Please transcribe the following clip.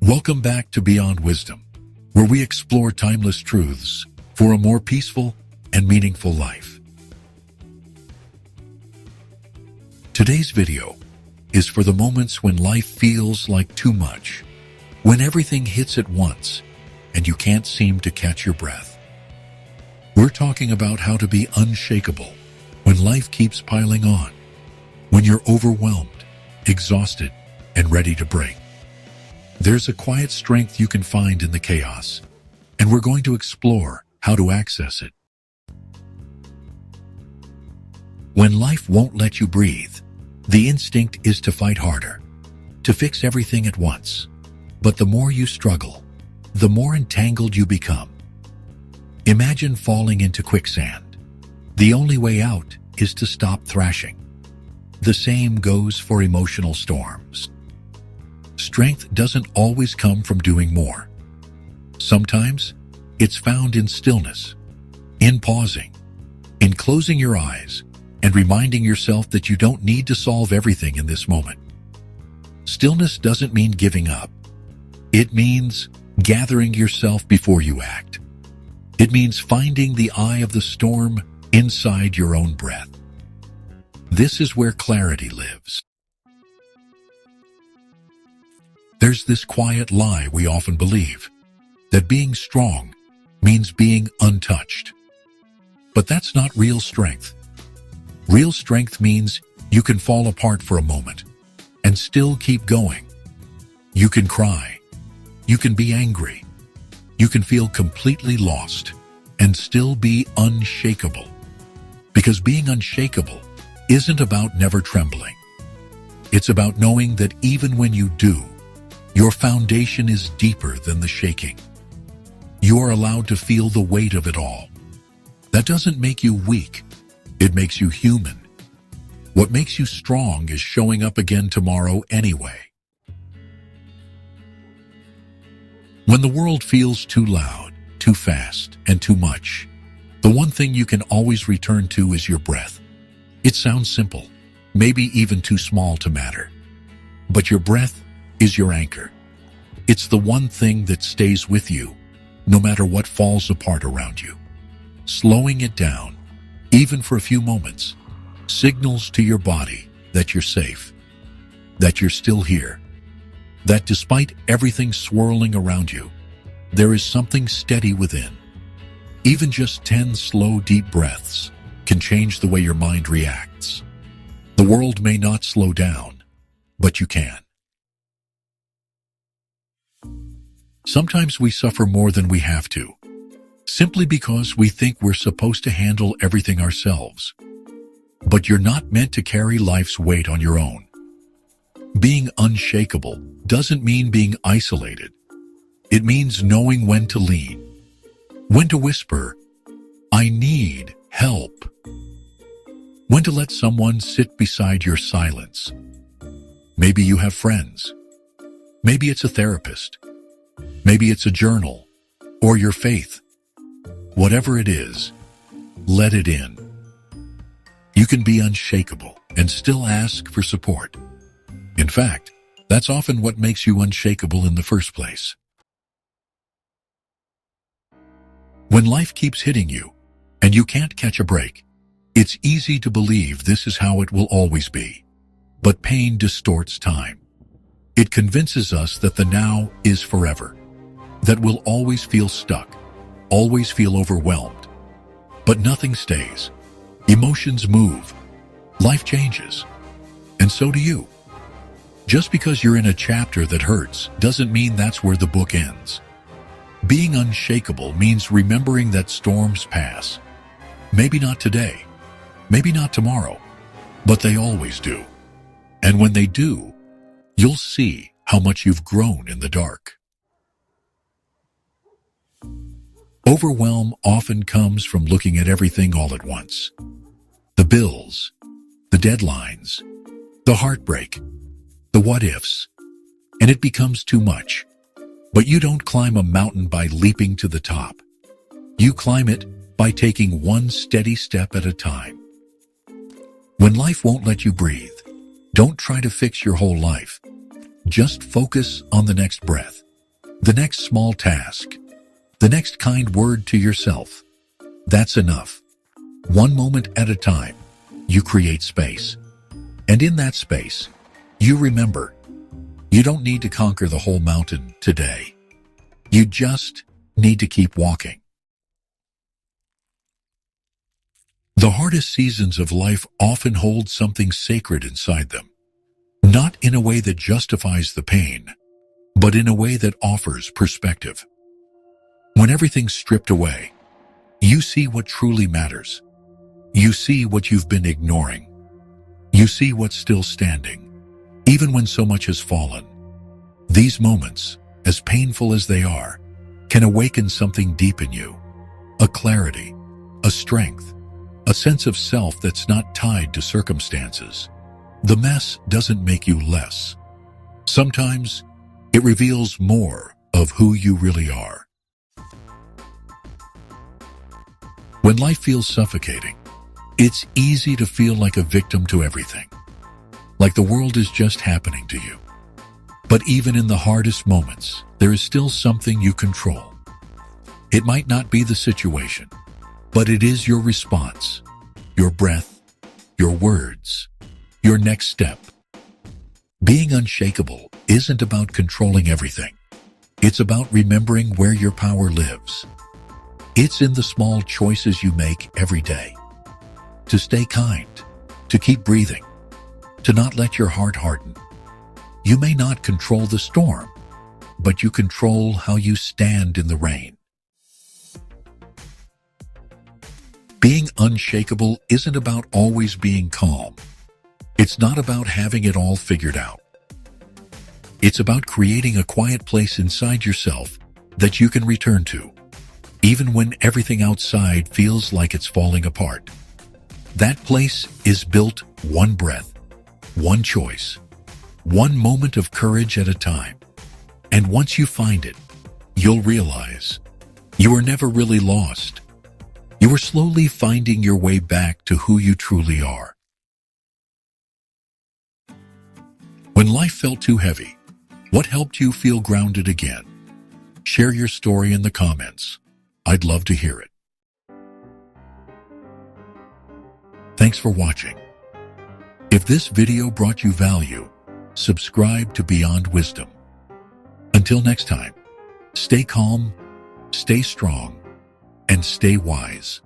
Welcome back to Beyond Wisdom, where we explore timeless truths for a more peaceful and meaningful life. Today's video is for the moments when life feels like too much, when everything hits at once and you can't seem to catch your breath. We're talking about how to be unshakable when life keeps piling on, when you're overwhelmed, exhausted, and ready to break. There's a quiet strength you can find in the chaos, and we're going to explore how to access it. When life won't let you breathe, the instinct is to fight harder, to fix everything at once. But the more you struggle, the more entangled you become. Imagine falling into quicksand. The only way out is to stop thrashing. The same goes for emotional storms. Strength doesn't always come from doing more. Sometimes it's found in stillness, in pausing, in closing your eyes, and reminding yourself that you don't need to solve everything in this moment. Stillness doesn't mean giving up. It means gathering yourself before you act. It means finding the eye of the storm inside your own breath. This is where clarity lives. There's this quiet lie we often believe, that being strong means being untouched. But that's not real strength. Real strength means you can fall apart for a moment and still keep going. You can cry. You can be angry. You can feel completely lost and still be unshakable. Because being unshakable isn't about never trembling. It's about knowing that even when you do, your foundation is deeper than the shaking. You are allowed to feel the weight of it all. That doesn't make you weak. It makes you human. What makes you strong is showing up again tomorrow anyway. When the world feels too loud, too fast, and too much, the one thing you can always return to is your breath. It sounds simple, maybe even too small to matter. But your breath is your anchor. It's the one thing that stays with you, no matter what falls apart around you. Slowing it down, even for a few moments, signals to your body that you're safe, that you're still here, that despite everything swirling around you, there is something steady within. Even just 10 slow, deep breaths can change the way your mind reacts. The world may not slow down, but you can. Sometimes we suffer more than we have to, simply because we think we're supposed to handle everything ourselves. But you're not meant to carry life's weight on your own. Being unshakable doesn't mean being isolated. It means knowing when to lean, when to whisper, "I need help," when to let someone sit beside your silence. Maybe you have friends. Maybe it's a therapist. Maybe it's a journal or your faith. Whatever it is, let it in. You can be unshakable and still ask for support. In fact, that's often what makes you unshakable in the first place. When life keeps hitting you and you can't catch a break, it's easy to believe this is how it will always be. But pain distorts time. It convinces us that the now is forever, that we'll always feel stuck, always feel overwhelmed. But nothing stays. Emotions move. Life changes. And so do you. Just because you're in a chapter that hurts doesn't mean that's where the book ends. Being unshakable means remembering that storms pass. Maybe not today, maybe not tomorrow, but they always do. And when they do, you'll see how much you've grown in the dark. Overwhelm often comes from looking at everything all at once. The bills, the deadlines, the heartbreak, the what-ifs, and it becomes too much. But you don't climb a mountain by leaping to the top. You climb it by taking one steady step at a time. When life won't let you breathe, don't try to fix your whole life. Just focus on the next breath, the next small task, the next kind word to yourself. That's enough. One moment at a time, you create space. And in that space, you remember, you don't need to conquer the whole mountain today. You just need to keep walking. The hardest seasons of life often hold something sacred inside them, not in a way that justifies the pain, but in a way that offers perspective. When everything's stripped away, you see what truly matters. You see what you've been ignoring. You see what's still standing, even when so much has fallen. These moments, as painful as they are, can awaken something deep in you. A clarity, a strength, a sense of self that's not tied to circumstances. The mess doesn't make you less. Sometimes, it reveals more of who you really are. When life feels suffocating, it's easy to feel like a victim to everything, like the world is just happening to you. But even in the hardest moments, there is still something you control. It might not be the situation, but it is your response, your breath, your words, your next step. Being unshakable isn't about controlling everything. It's about remembering where your power lives. It's in the small choices you make every day. To stay kind, to keep breathing, to not let your heart harden. You may not control the storm, but you control how you stand in the rain. Being unshakable isn't about always being calm. It's not about having it all figured out. It's about creating a quiet place inside yourself that you can return to, even when everything outside feels like it's falling apart. That place is built one breath, one choice, one moment of courage at a time. And once you find it, you'll realize you were never really lost. You were slowly finding your way back to who you truly are. When life felt too heavy, what helped you feel grounded again? Share your story in the comments. I'd love to hear it. Thanks for watching. If this video brought you value, subscribe to Beyond Wisdom. Until next time, stay calm, stay strong, and stay wise.